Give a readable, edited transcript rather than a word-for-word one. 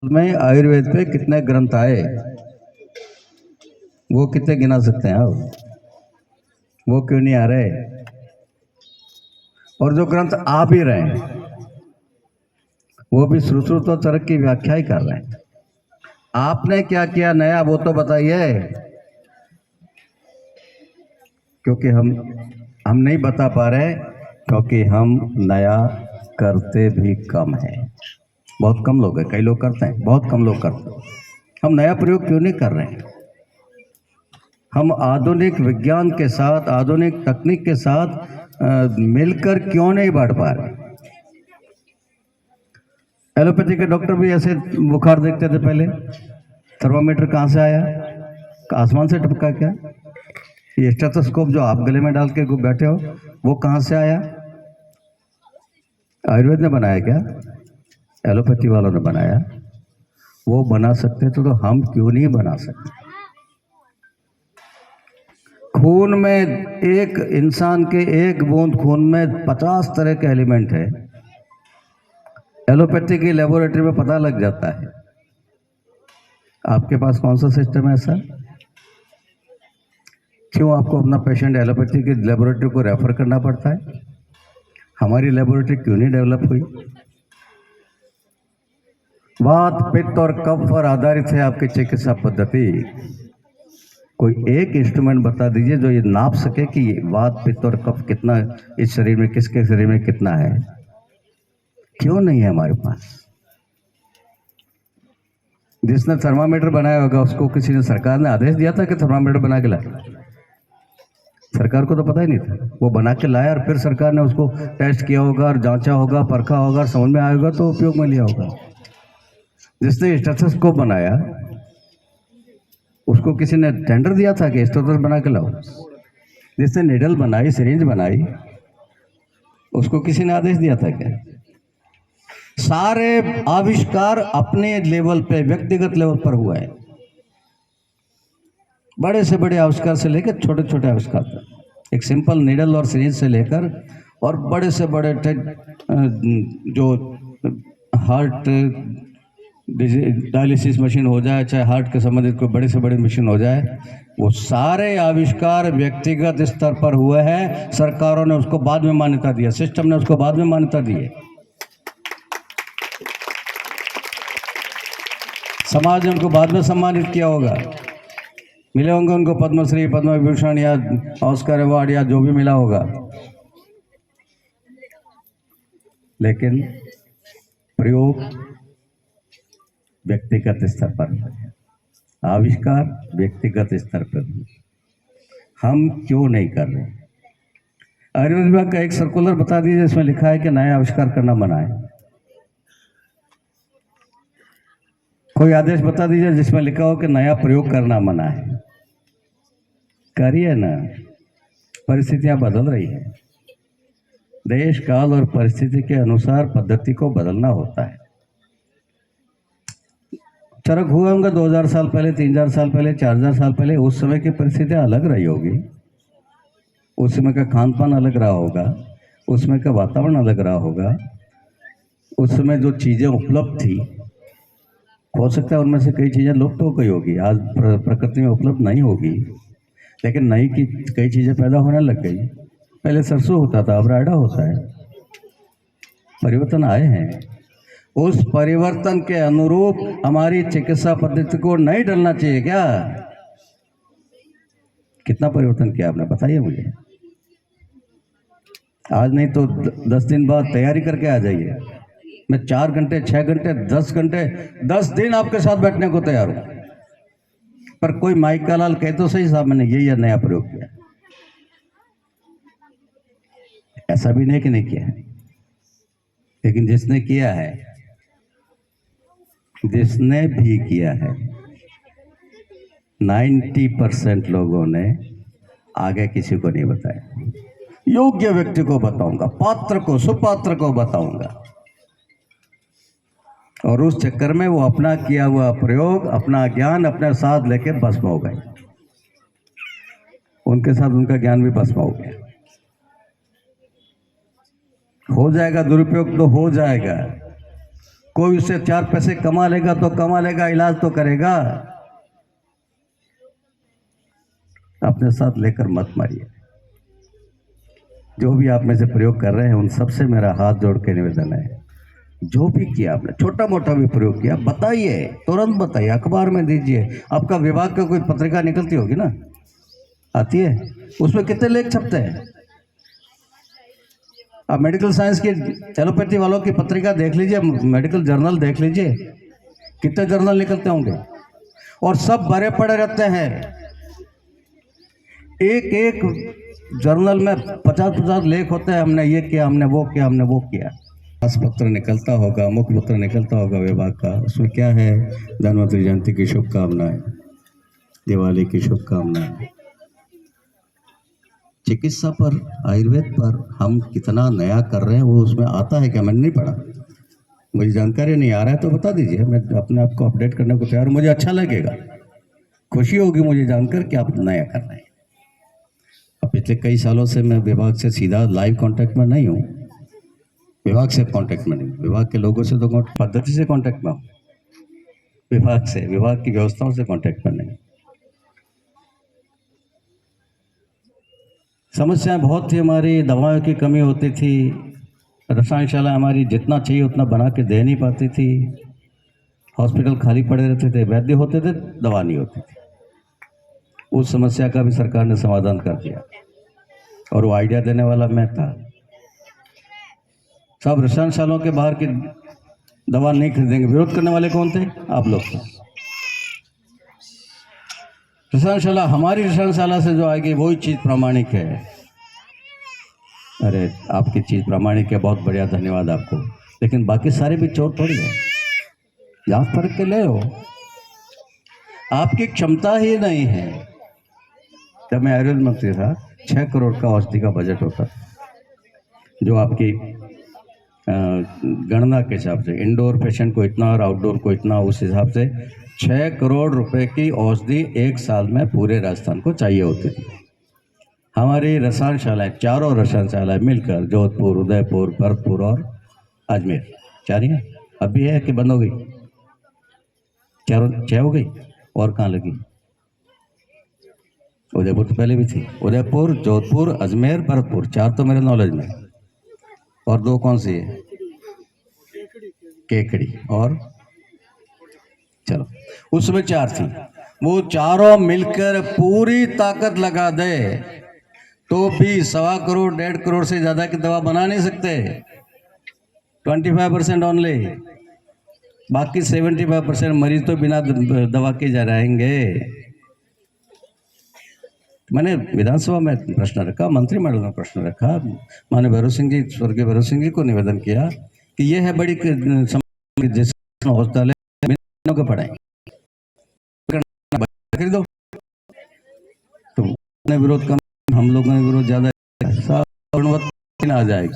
में आयुर्वेद पे कितने ग्रंथ आए, वो कितने गिना सकते हैं आप? वो क्यों नहीं आ रहे? और जो ग्रंथ आ भी रहे हैं वो भी श्रुत और तर्क की व्याख्या ही कर रहे हैं। आपने क्या किया नया वो तो बताइए, क्योंकि हम नहीं बता पा रहे क्योंकि हम नया करते भी कम है। बहुत कम लोग हैं, कई लोग करते हैं, बहुत कम लोग करते हैं। हम नया प्रयोग क्यों नहीं कर रहे हैं? हम आधुनिक विज्ञान के साथ, आधुनिक तकनीक के साथ मिलकर क्यों नहीं बढ़ पा रहे? एलोपैथी के डॉक्टर भी ऐसे बुखार देखते थे पहले। थर्मामीटर कहाँ से आया? आसमान से टपका क्या? ये स्टेथोस्कोप जो आप गले में डाल के बैठे हो वो कहाँ से आया? आयुर्वेद ने बनाया क्या? एलोपैथी वालों ने बनाया। वो बना सकते तो हम क्यों नहीं बना सकते? खून में, एक इंसान के एक बूंद खून में 50 तरह के एलिमेंट है। एलोपैथी की लेबोरेटरी में पता लग जाता है। आपके पास कौन सा सिस्टम है ऐसा? क्यों आपको अपना पेशेंट एलोपैथी की लेबोरेटरी को रेफर करना पड़ता है? हमारी लेबोरेटरी क्यों नहीं डेवलप हुई? वात, पित्त और कफ पर आधारित है आपकी चिकित्सा पद्धति। कोई एक इंस्ट्रूमेंट बता दीजिए जो ये नाप सके कि वात, पित्त और कफ कितना इस शरीर में, किसके शरीर में कितना है। क्यों नहीं है हमारे पास? जिसने थर्मामीटर बनाया होगा उसको किसी ने, सरकार ने आदेश दिया था कि थर्मामीटर बना के लाए? सरकार को तो पता ही नहीं था। वो बना के लाया और फिर सरकार ने उसको टेस्ट किया होगा और जांचा होगा, परखा होगा, समझ में आएगा तो उपयोग में लिया होगा। जिसने स्टेथोस्कोप बनाया उसको किसी ने टेंडर दिया था कि स्टेथोस्कोप बना के लाओ? जिसने निडल बनाई, सिरिंज बनाई, उसको किसी ने आदेश दिया था क्या? सारे आविष्कार अपने लेवल पे, व्यक्तिगत लेवल पर हुआ है। बड़े से बड़े आविष्कार से लेकर छोटे छोटे आविष्कार तक, एक सिंपल निडल और सिरिंज से लेकर और बड़े से बड़े जो हार्ट डायलिसिस मशीन हो जाए, चाहे हार्ट के संबंधित कोई बड़ी से बड़ी मशीन हो जाए, वो सारे आविष्कार व्यक्तिगत स्तर पर हुए हैं। सरकारों ने उसको बाद में मान्यता दिया, सिस्टम ने उसको बाद में मान्यता दी है। समाज ने उनको बाद में सम्मानित किया होगा, मिले होंगे उनको पद्मश्री, पद्म विभूषण या ऑस्कर अवार्ड या जो भी मिला होगा। लेकिन प्रयोग व्यक्तिगत स्तर पर, आविष्कार व्यक्तिगत स्तर पर हम क्यों नहीं कर रहे? आयुर्वेद विभाग का एक सर्कुलर बता दीजिए जिसमें लिखा है कि नया आविष्कार करना मना है। कोई आदेश बता दीजिए जिसमें लिखा हो कि नया प्रयोग करना मना है। करिए ना, परिस्थितियां बदल रही है। देश काल और परिस्थिति के अनुसार पद्धति को बदलना होता है। चरक हुए होंगे 2000 साल पहले, 3000 साल पहले, 4000 साल पहले। उस समय की परिस्थितियां अलग रही होगी, उस समय का खान पान अलग रहा होगा, उस समय का वातावरण अलग रहा होगा, उस समय जो चीज़ें उपलब्ध थी, हो सकता है उनमें से कई चीज़ें लुप्त हो गई होगी, आज प्रकृति में उपलब्ध नहीं होगी, लेकिन नई की कई चीज़ें पैदा होने लग गई। पहले सरसों होता था, अब रायडा होता है। परिवर्तन आए हैं। उस परिवर्तन के अनुरूप हमारी चिकित्सा पद्धति को नहीं ढलना चाहिए क्या? कितना परिवर्तन किया आपने, बताइए मुझे। आज नहीं तो 10 दिन बाद तैयारी करके आ जाइए। मैं 4 घंटे, 6 घंटे, 10 घंटे, 10 दिन आपके साथ बैठने को तैयार हूं। पर कोई माइक का लाल कह तो सही साहब मैंने ये नया प्रयोग किया। ऐसा भी नहीं कि नहीं किया है, लेकिन जिसने किया है, जिसने भी किया है, 90% लोगों ने आगे किसी को नहीं बताया। योग्य व्यक्ति को बताऊंगा, पात्र को, सुपात्र को बताऊंगा, और उस चक्कर में वो अपना किया हुआ प्रयोग, अपना ज्ञान अपने साथ लेके भस्म हो गए। उनके साथ उनका ज्ञान भी भस्म हो गया। हो जाएगा दुरुपयोग तो हो जाएगा, कोई उससे 4 पैसे कमा लेगा तो कमा लेगा, इलाज तो करेगा। अपने साथ लेकर मत मारिए। जो भी आप में से प्रयोग कर रहे हैं उन सबसे मेरा हाथ जोड़ के निवेदन है, जो भी किया आपने, छोटा मोटा भी प्रयोग किया, बताइए, तुरंत बताइए, अखबार में दीजिए। आपका विभाग का कोई पत्रिका निकलती होगी ना, आती है, उसमें कितने लेख छपते हैं। आप मेडिकल साइंस की, एलोपैथी वालों की पत्रिका देख लीजिए, मेडिकल जर्नल देख लीजिए, कितने जर्नल निकलते होंगे, और सब भरे पड़े रहते हैं। एक एक जर्नल में 50-50 लेख होते हैं, हमने ये किया, हमने वो किया, हमने वो किया। खास पत्र निकलता होगा, मुख्य पत्र निकलता होगा विभाग का, उसमें क्या है, धन्वंतरि जयंती की शुभकामनाएं, दिवाली की शुभकामनाएं। चिकित्सा पर, आयुर्वेद पर हम कितना नया कर रहे हैं वो उसमें आता है क्या? मैंने नहीं पढ़ा, मुझे जानकारी नहीं आ रहा है तो बता दीजिए, मैं अपने आप को अपडेट करने को तैयार हूं। मुझे अच्छा लगेगा, खुशी होगी मुझे जानकर कि आप नया कर रहे हैं। अब पिछले कई सालों से मैं विभाग से सीधा लाइव कांटेक्ट में नहीं हूँ, विभाग से कांटेक्ट में नहीं, विभाग के लोगों से तो पद्धति से कांटेक्ट में हूँ, विभाग से, विभाग की व्यवस्थाओं से कांटेक्ट में नहीं। समस्याएं बहुत थी हमारी, दवाओं की कमी होती थी, रसायनशाला हमारी जितना चाहिए उतना बना के दे नहीं पाती थी, हॉस्पिटल खाली पड़े रहते थे, वैद्य होते थे, दवा नहीं होती थी। उस समस्या का भी सरकार ने समाधान कर दिया, और वो आइडिया देने वाला मैं था। सब रसायनशालों के बाहर की दवा नहीं खरीदेंगे, विरोध करने वाले कौन थे? आप लोग थे। रसायनशाला, हमारी रसायनशाला से जो आएगी वही चीज प्रामाणिक है। अरे आपकी चीज प्रामाणिक है, बहुत बढ़िया, धन्यवाद आपको, लेकिन बाकी सारे भी चोर थोड़ी है, जांच परख के ले हो, आपकी क्षमता ही नहीं है। जब मैं आयुर्वेद मंत्री था, 6 करोड़ का औषधि का बजट होता था, जो आपकी गणना के हिसाब से, इंडोर पेशेंट को इतना और आउटडोर को इतना, उस हिसाब से 6 करोड़ रुपए की औषधि एक साल में पूरे राजस्थान को चाहिए होती थी। हमारी रसायनशालाएं, चारों रसायनशालाएं मिलकर, जोधपुर, उदयपुर, भरतपुर और अजमेर, 4 ही हैं। अब भी है कि बंद हो गई? 6 हो गई, और कहाँ लगी? उदयपुर तो पहले भी थी, उदयपुर, जोधपुर, अजमेर, भरतपुर, 4 तो मेरे नॉलेज में, और 2 कौन सी है? केकड़ी, और चलो, उसमें 4 थी। वो चारों मिलकर पूरी ताकत लगा दे तो भी 1.25 करोड़ 1.5 करोड़ से ज्यादा की दवा बना नहीं सकते। 25% ओनली, बाकी 75% मरीज तो बिना दवा के जा रहेंगे। मैंने विधानसभा में प्रश्न रखा, मंत्रिमंडल में प्रश्न रखा, माननीय भैरव सिंह जी, स्वर्गीय भैरव सिंह जी को निवेदन किया कि यह है बड़ी जिस हॉस्पिटल को पढ़ाएंगे, खरीदो। तो विरोध कम, हम लोगों ने विरोध ज्यादा, गुणवत्ता आ जाएगी।